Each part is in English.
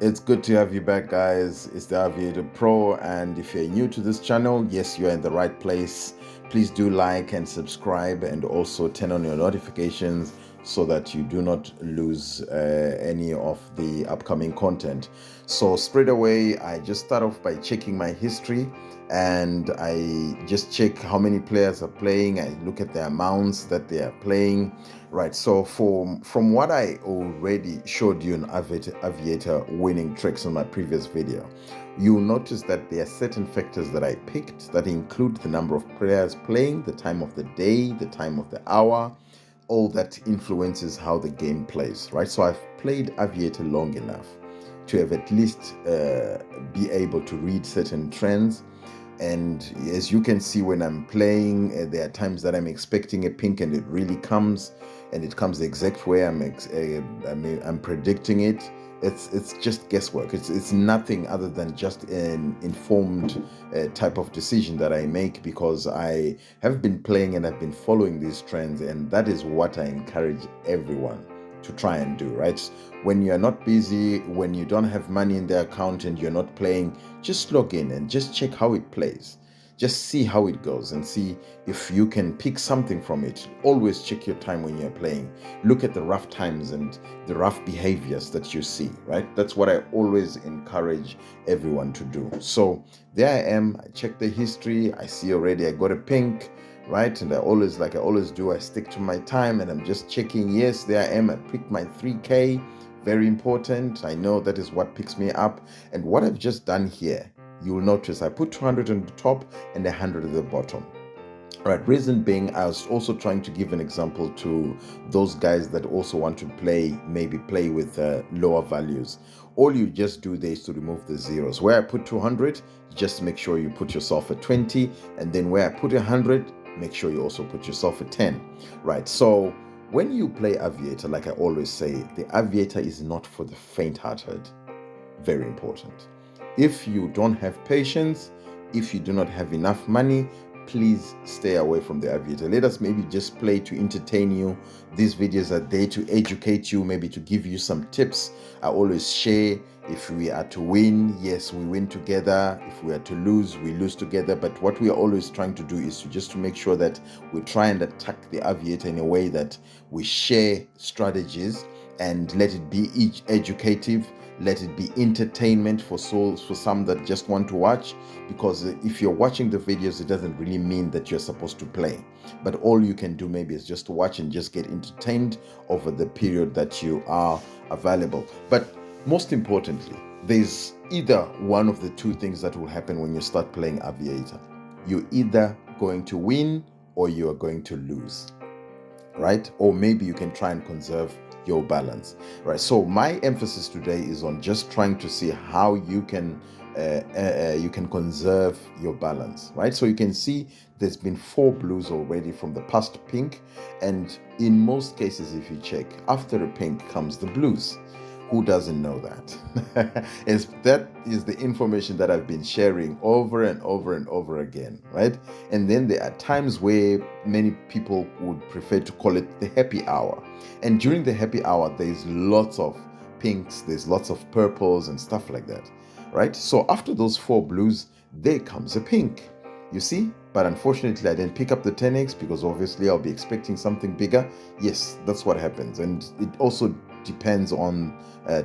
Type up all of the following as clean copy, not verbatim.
It's good to have you back, guys. It's the Aviator Pro, and if you're new to this channel, yes, you're in the right place. Please do like and subscribe, and also turn on your notifications so that you do not lose any of the upcoming content. So straight away, I just start off by checking my history, and I just check how many players are playing. I look at the amounts that they are playing. Right, so from what I already showed you in Aviator winning tricks on my previous video, you'll notice that there are certain factors that I picked that include the number of players playing, the time of the day, the time of the hour, all that influences how the game plays, right? So I've played Aviator long enough to have at least be able to read certain trends. And as you can see, when I'm playing, there are times that I'm expecting a pink and it really comes, and it comes the exact way I'm predicting it. It's just guesswork. It's nothing other than just an informed type of decision that I make, because I have been playing and I've been following these trends, and that is what I encourage everyone to try and do, right? When you're not busy, when you don't have money in the account and you're not playing, just log in and just check how it plays. Just see how it goes and see if you can pick something from it. Always check your time when you're playing. Look at the rough times and the rough behaviors that you see, right? That's what I always encourage everyone to do. So there I am. I check the history. I see already I got a pink, right? And I always, like I always do, I stick to my time and I'm just checking. Yes, there I am. I picked my 3K. Very important. I know that is what picks me up. And what I've just done here, you'll notice I put 200 on the top and 100 at the bottom. Right, reason being, I was also trying to give an example to those guys that also want to maybe play with lower values. All you just do there is to remove the zeros. Where I put 200, just make sure you put yourself at 20, and then where I put 100, make sure you also put yourself at 10. Right, so when you play Aviator, like I always say, the Aviator is not for the faint-hearted. Very important. If you don't have patience, if you do not have enough money, please stay away from the Aviator. Let us maybe just play to entertain you. These videos are there to educate you, maybe to give you some tips. I always share. If we are to win, yes, we win together. If we are to lose, we lose together. But what we are always trying to do is to make sure that we try and attack the Aviator in a way that we share strategies and let it be each educative, let it be entertainment for some that just want to watch. Because if you're watching the videos, it doesn't really mean that you're supposed to play, but all you can do maybe is just to watch and just get entertained over the period that you are available. But most importantly, there's either one of the two things that will happen when you start playing Aviator. You're either going to win or you are going to lose, right? Or maybe you can try and conserve your balance, right? So my emphasis today is on just trying to see how you can conserve your balance, right? So you can see there's been 4 blues already from the past pink, and in most cases, if you check, after a pink comes the blues. Who doesn't know that? That is the information that I've been sharing over and over and over again, right? And then there are times where many people would prefer to call it the happy hour. And during the happy hour, there's lots of pinks, there's lots of purples and stuff like that, right? So after those 4 blues, there comes a pink, you see? But unfortunately, I didn't pick up the 10x because obviously I'll be expecting something bigger. Yes, that's what happens. And it also depends on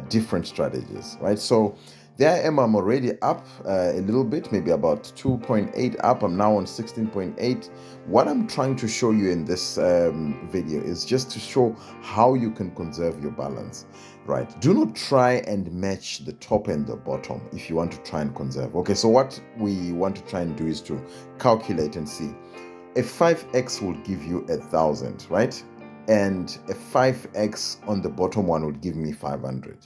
different strategies, right? So there I am. I'm already up a little bit, maybe about 2.8 up. I'm now on 16.8. What I'm trying to show you in this video is just to show how you can conserve your balance, right? Do not try and match the top and the bottom if you want to try and conserve. Okay, so what we want to try and do is to calculate and see. A 5x will give you 1,000, right? And a 5x on the bottom one would give me 500.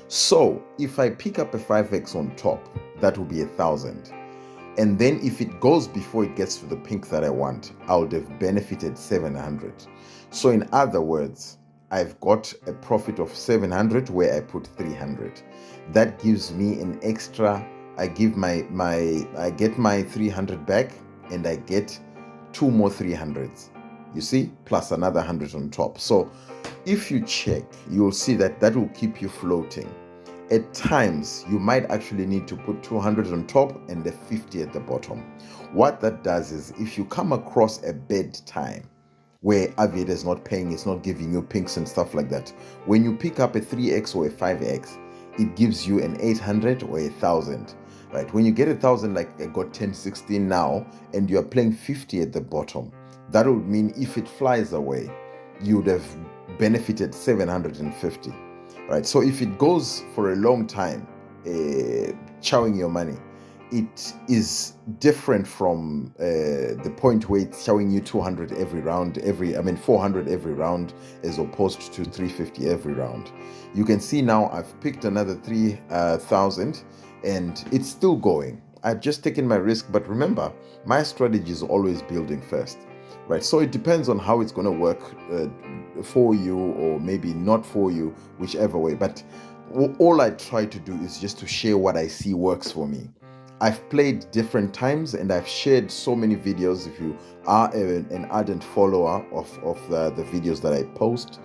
So if I pick up a 5x on top, that will be 1,000. And then if it goes before it gets to the pink that I want, I would have benefited 700. So in other words, I've got a profit of 700 where I put 300. That gives me an extra. I get my 300 back, and I get 2 more 300s. You see, plus another 100 on top. So if you check, you'll see that will keep you floating. At times, you might actually need to put 200 on top and the 50 at the bottom. What that does is, if you come across a bad time where Aviator is not paying, it's not giving you pinks and stuff like that, when you pick up a 3x or a 5x, it gives you an 800 or 1,000. Right? When you get 1,000, like I got 1016 now, and you are playing 50 at the bottom, that would mean if it flies away, you would have benefited 750. Right? So if it goes for a long time, chowing your money, it is different from the point where it's showing you 200 every round, 400 every round, as opposed to 350 every round. You can see now I've picked another 3,000 and it's still going. I've just taken my risk, but remember, my strategy is always building first, right? So it depends on how it's going to work for you, or maybe not for you, whichever way. But all I try to do is just to share what I see works for me. I've played different times and I've shared so many videos. If you are an ardent follower of the videos that I post,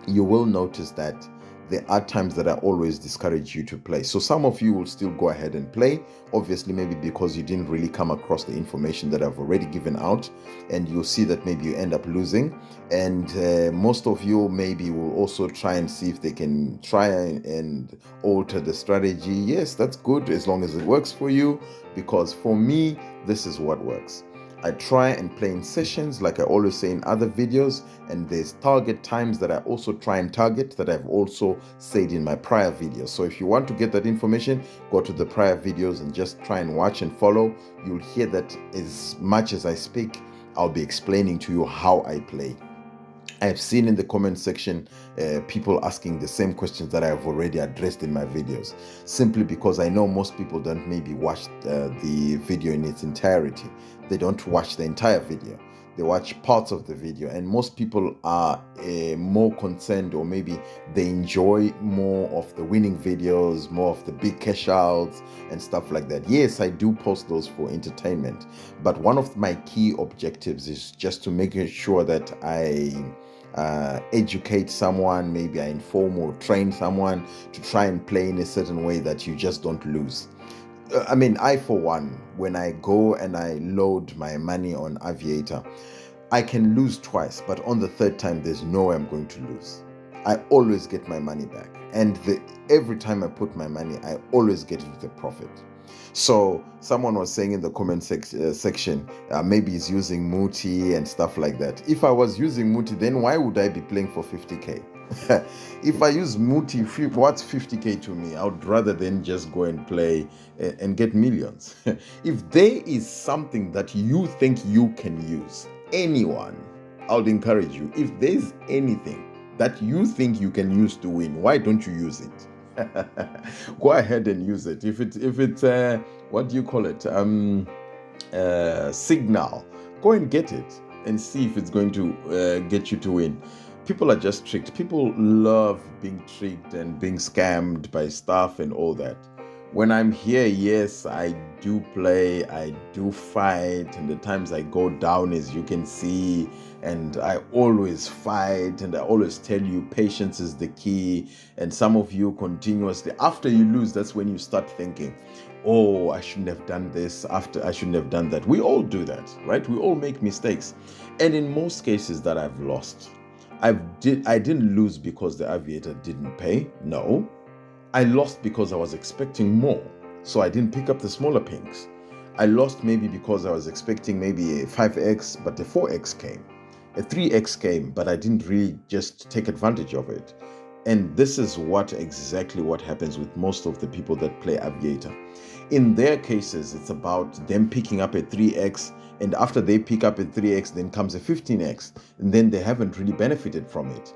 you will notice that there are times that I always discourage you to play. So some of you will still go ahead and play, obviously maybe because you didn't really come across the information that I've already given out, and you'll see that maybe you end up losing. And most of you maybe will also try and see if they can try and alter the strategy. Yes, that's good as long as it works for you, because for me, this is what works. I try and play in sessions, like I always say in other videos, and there's target times that I also try and target, that I've also said in my prior videos. So if you want to get that information, go to the prior videos and just try and watch and follow. You'll hear that as much as I speak, I'll be explaining to you how I play. I've seen in the comment section people asking the same questions that I've already addressed in my videos, simply because I know most people don't maybe watch the video in its entirety. They don't watch the entire video. They watch parts of the video, and most people are more concerned, or maybe they enjoy more of the winning videos, more of the big cash outs and stuff like that. Yes, I do post those for entertainment, but one of my key objectives is just to make sure that I educate someone, maybe I inform or train someone to try and play in a certain way that you just don't lose. I, for one, when I go and I load my money on Aviator, I can lose twice, but on the third time, there's no way I'm going to lose. I always get my money back. And every time I put my money, I always get it with a profit. So someone was saying in the comment section, maybe he's using Muti and stuff like that. If I was using Muti, then why would I be playing for 50k? If I use Muti, what's 50k to me? I would rather than just go and play and get millions. If there is something that you think you can use, anyone, I would encourage you. If there's anything that you think you can use to win, why don't you use it? Go ahead and use it. If it's what do you call it, signal, go and get it and see if it's going to get you to win. People are just tricked. People love being tricked and being scammed by stuff and all that. When I'm here, yes, I do play, I do fight, and the times I go down, as you can see, and I always fight, and I always tell you patience is the key. And some of you continuously, after you lose, that's when you start thinking, oh, I shouldn't have done this, after I shouldn't have done that. We all do that, right? We all make mistakes. And in most cases that I've lost, I didn't lose because the Aviator didn't pay. No. I lost because I was expecting more, so I didn't pick up the smaller pinks. I lost maybe because I was expecting maybe a 5x, but a 4x came. A 3x came, but I didn't really just take advantage of it. And this is exactly what happens with most of the people that play Aviator. In their cases, it's about them picking up a 3x, and after they pick up a 3x, then comes a 15x, and then they haven't really benefited from it.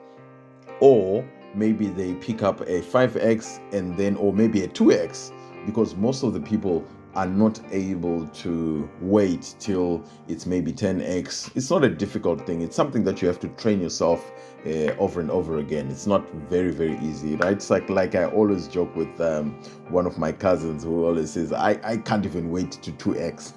Or maybe they pick up a 5x and then, or maybe a 2x, because most of the people are not able to wait till it's maybe 10x. It's not a difficult thing. It's something that you have to train yourself over and over again. It's not very, very easy, right? It's like I always joke with one of my cousins who always says, I can't even wait to 2x.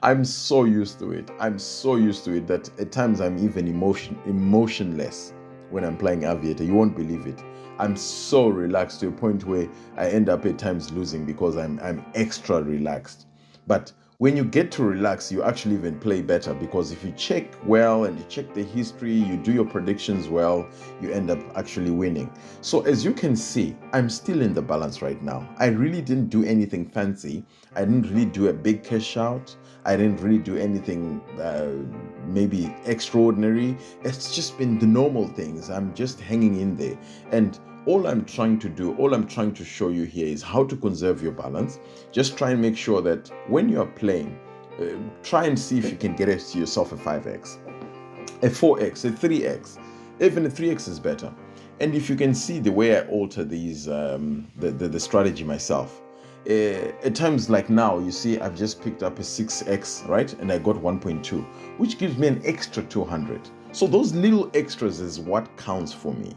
I'm so used to it. I'm so used to it that at times I'm even emotionless when I'm playing Aviator. You won't believe it. I'm so relaxed to a point where I end up at times losing because I'm extra relaxed. But when you get to relax, you actually even play better, because if you check well and you check the history, you do your predictions well, you end up actually winning. So as you can see, I'm still in the balance right now. I really didn't do anything fancy. I didn't really do a big cash out. I didn't really do anything maybe extraordinary. It's just been the normal things. I'm just hanging in there. And all I'm trying to show you here is how to conserve your balance. Just try and make sure that when you are playing, try and see if you can get yourself a 5x, a 4x, a 3x. Even a 3x is better. And if you can see the way I alter these, the strategy myself, at times like now, you see I've just picked up a 6x, right? And I got 1.2, which gives me an extra 200. So those little extras is what counts for me.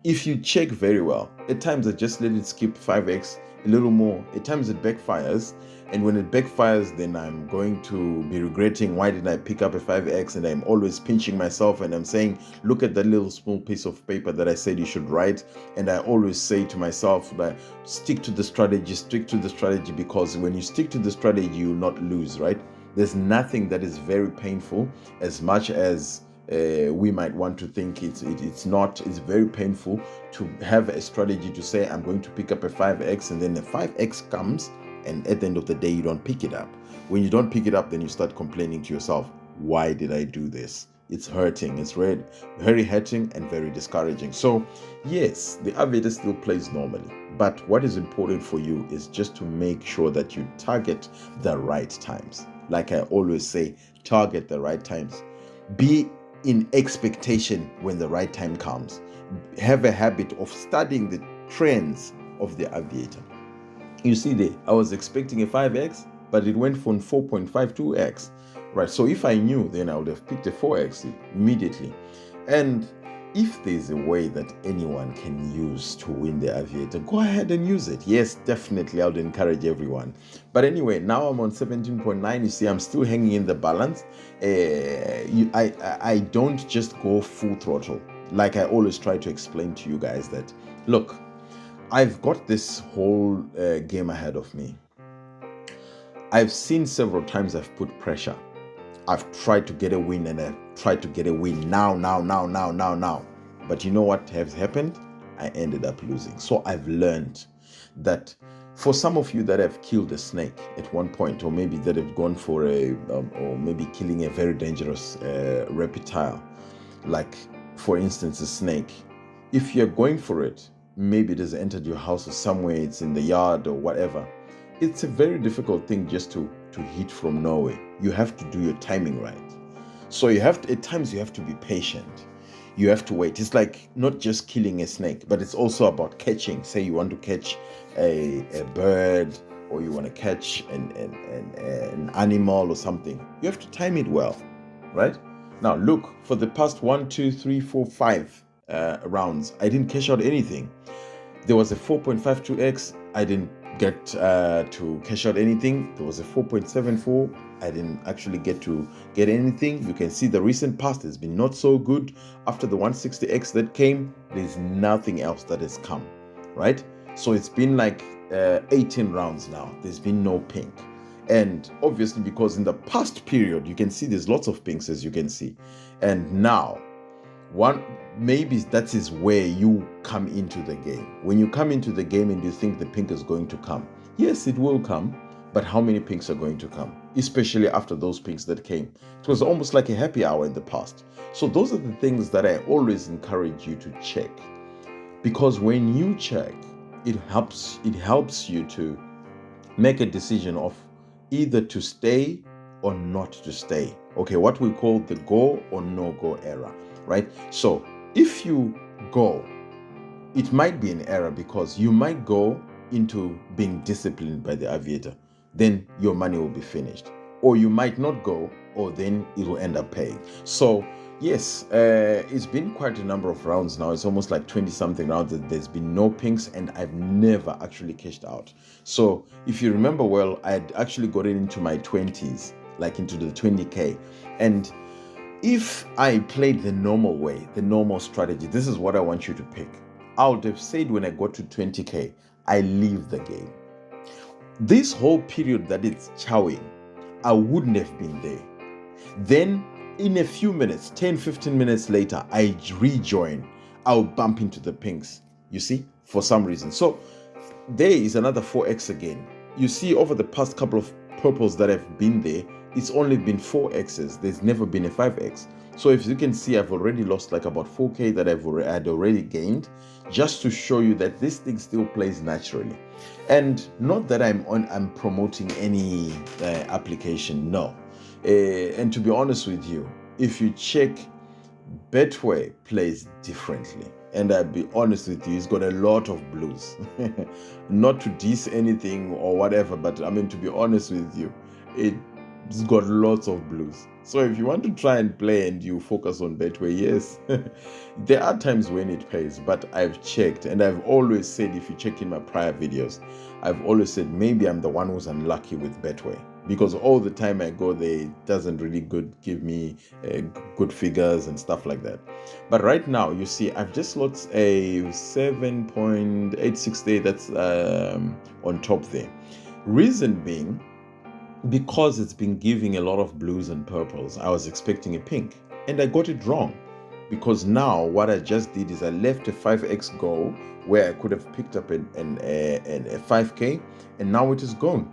If you check very well, at times I just let it skip 5x, a little more. At times it backfires. And when it backfires, then I'm going to be regretting, why didn't I pick up a 5x? And I'm always pinching myself and I'm saying, look at that little small piece of paper that I said you should write. And I always say to myself that stick to the strategy, because when you stick to the strategy, you will not lose, right? There's nothing that is very painful as much as we might want to think it's not. It's very painful to have a strategy to say I'm going to pick up a 5x, and then the 5x comes, and at the end of the day you don't pick it up. When you don't pick it up, then you start complaining to yourself, why did I do this? It's hurting. It's very, very hurting and very discouraging. So yes, the Aviator still plays normally, but what is important for you is just to make sure that you target the right times. Like I always say, target the right times. Be in expectation when the right time comes. Have a habit of studying the trends of the Aviator. You see there, I was expecting a 5x, but it went from 4.52x, right? So if I knew, then I would have picked a 4x immediately. And if there's a way that anyone can use to win the Aviator, go ahead and use it. Yes, definitely, I would encourage everyone. But anyway, now I'm on 17.9. You see, I'm still hanging in the balance. I don't just go full throttle. Like I always try to explain to you guys that, look, I've got this whole game ahead of me. I've seen several times I've put pressure. I've tried to get a win, and I've tried to get a win now. But you know what has happened? I ended up losing. So I've learned that for some of you that have killed a snake at one point, or maybe that have gone for or maybe killing a very dangerous reptile, like for instance a snake, if you're going for it, maybe it has entered your house or somewhere, it's in the yard or whatever, it's a very difficult thing just to hit from nowhere. You have to do your timing right. So at times you have to be patient. You have to wait. It's like not just killing a snake, but it's also about catching. Say you want to catch a bird, or you want to catch an animal or something. You have to time it well, right? Now look, for the past 1, 2, 3, 4, 5 rounds, I didn't cash out anything. There was a 4.52x. I didn't get to cash out anything. There was a 4.74. I didn't actually get anything. You can see the recent past has been not so good. After the 160x that came, there's nothing else that has come, right? So it's been like 18 rounds now. There's been no pink. And obviously, because in the past period, you can see there's lots of pinks, as you can see. And now, maybe that is where you come into the game. When you come into the game and you think the pink is going to come, yes, it will come, but how many pinks are going to come? Especially after those pinks that came. It was almost like a happy hour in the past. So those are the things that I always encourage you to check, because when you check, it helps you to make a decision of either to stay or not to stay. Okay, what we call the go or no go era, right? So if you go, it might be an error, because you might go into being disciplined by the Aviator, then your money will be finished. Or you might not go, or then it will end up paying. So yes, it's been quite a number of rounds now. It's almost like 20 something rounds that there's been no pinks, and I've never actually cashed out. So if you remember well, I had actually got it into my 20s, like into the 20k, and If I played the normal way, the normal strategy, this is what I want you to pick. I would have said when I got to 20k, I leave the game. This whole period that it's chowing, I wouldn't have been there. Then in a few minutes, 10, 15 minutes later, I rejoin. I'll bump into the pinks, you see, for some reason. So there is another 4x again. You see, over the past couple of purples that have been there, it's only been 4x's. There's never been a 5x. So if you can see, I've already lost like about 4k that I'd already gained, just to show you that this thing still plays naturally. And not that I'm promoting any application, no. And to be honest with you, if you check, Betway plays differently. And I'll be honest with you, it's got a lot of blues. Not to diss anything or whatever, but I mean, to be honest with you, it's got lots of blues. So if you want to try and play and you focus on Betway, yes, there are times when it pays, but I've checked, and I've always said, if you check in my prior videos, I've always said maybe I'm the one who's unlucky with Betway, because all the time I go there, it doesn't really give me good figures and stuff like that. But right now, you see, I've just lost a 7.86 day that's on top there. Reason being, because it's been giving a lot of blues and purples, I was expecting a pink, and I got it wrong. Because now what I just did is I left a 5x go where I could have picked up a 5k, and now it is gone.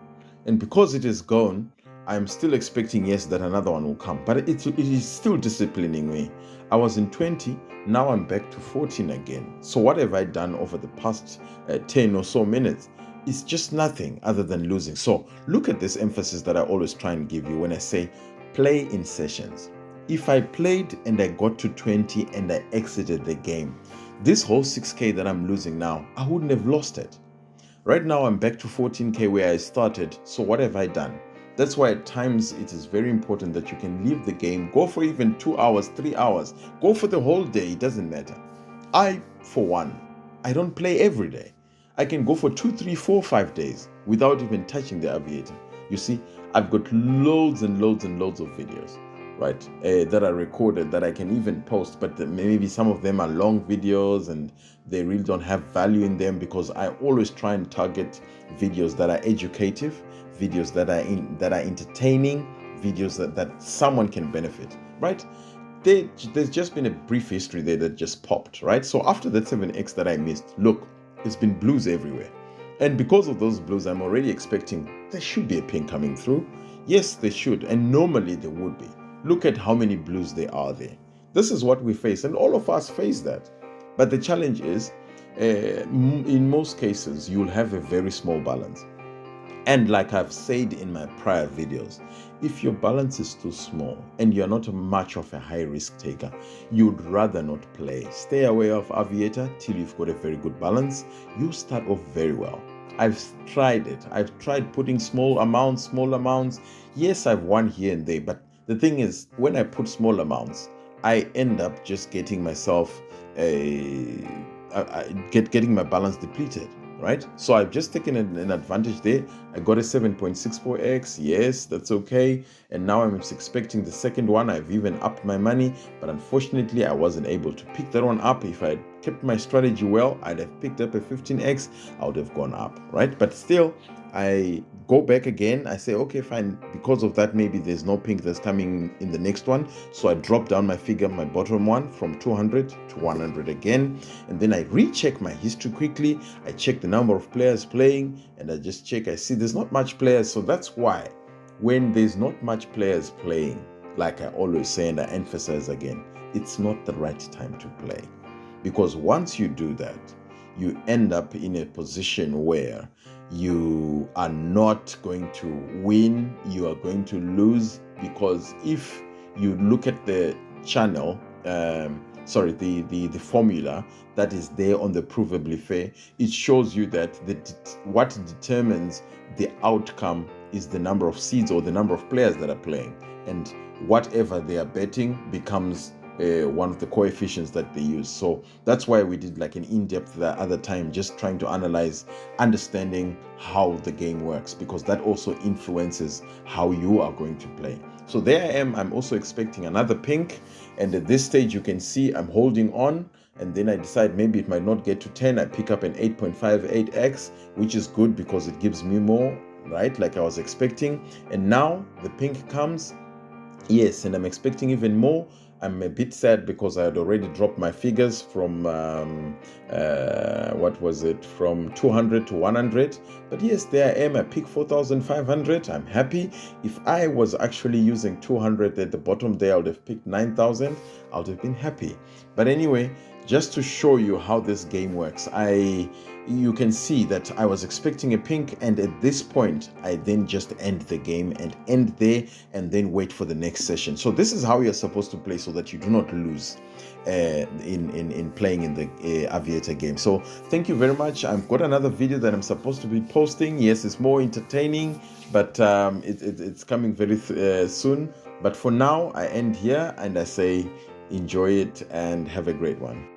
And because it is gone, I'm still expecting, yes, that another one will come. But it is still disciplining me. I was in 20, now I'm back to 14 again. So what have I done over the past 10 or so minutes? It's just nothing other than losing. So look at this emphasis that I always try and give you when I say play in sessions. If I played and I got to 20 and I exited the game, this whole 6k that I'm losing now, I wouldn't have lost it. Right now I'm back to 14k where I started. So what have I done? That's why at times it is very important that you can leave the game, go for even 2 hours, 3 hours, go for the whole day, it doesn't matter. I, for one, I don't play every day. I can go for 2, 3, 4, 5 days without even touching the Aviator. You see, I've got loads and loads and loads of videos, right, that are recorded that I can even post, but maybe some of them are long videos and they really don't have value in them, because I always try and target videos that are educative, videos that are entertaining, videos that someone can benefit, right? There's just been a brief history there that just popped, right? So after that 7x that I missed, look, it's been blues everywhere. And because of those blues, I'm already expecting there should be a pink coming through. Yes, they should. And normally there would be. Look at how many blues there are there. This is what we face. And all of us face that. But the challenge is, in most cases, you'll have a very small balance. And like I've said in my prior videos, if your balance is too small and you're not much of a high risk taker, you'd rather not play. Stay away of Aviator till you've got a very good balance. You start off very well. I've tried it. I've tried putting small amounts. Yes, I've won here and there, but the thing is, when I put small amounts, I end up just getting myself getting my balance depleted. Right? So I've just taken an advantage there. I got a 7.64x. Yes, that's okay. And now I'm expecting the second one. I've even upped my money, but unfortunately I wasn't able to pick that one up. If I had kept my strategy well, I'd have picked up a 15x. I would have gone up, right? But still, I go back again. I say, okay, fine. Because of that, maybe there's no pink that's coming in the next one. So I drop down my figure, my bottom one, from 200 to 100 again. And then I recheck my history quickly. I check the number of players playing, and I just check. I see there's not much players. So that's why when there's not much players playing, like I always say, and I emphasize again, it's not the right time to play. Because once you do that, you end up in a position where you are not going to win, you are going to lose. Because if you look at the channel, the formula that is there on the Provably Fair, it shows you that what determines the outcome is the number of seeds or the number of players that are playing, and whatever they are betting becomes one of the coefficients that they use. So that's why we did like an in-depth the other time, just trying to analyze, understanding how the game works, because that also influences how you are going to play. So there I am, I'm also expecting another pink, and at this stage you can see I'm holding on, and then I decide maybe it might not get to 10. I pick up an 8.58x, which is good because it gives me more, right, like I was expecting. And now the pink comes. Yes, and I'm expecting even more. I'm a bit sad because I had already dropped my figures from what was it, from 200 to 100. But yes, there I am. I picked 4,500. I'm happy. If I was actually using 200 at the bottom there, I would have picked 9,000. I would have been happy. But anyway, just to show you how this game works, you can see that I was expecting a pink, and at this point I then just end the game and end there, and then wait for the next session. So this is how you're supposed to play so that you do not lose in playing in the Aviator game. So thank you very much. I've got another video that I'm supposed to be posting. Yes, it's more entertaining, but it's coming very soon. But for now I end here and I say enjoy it and have a great one.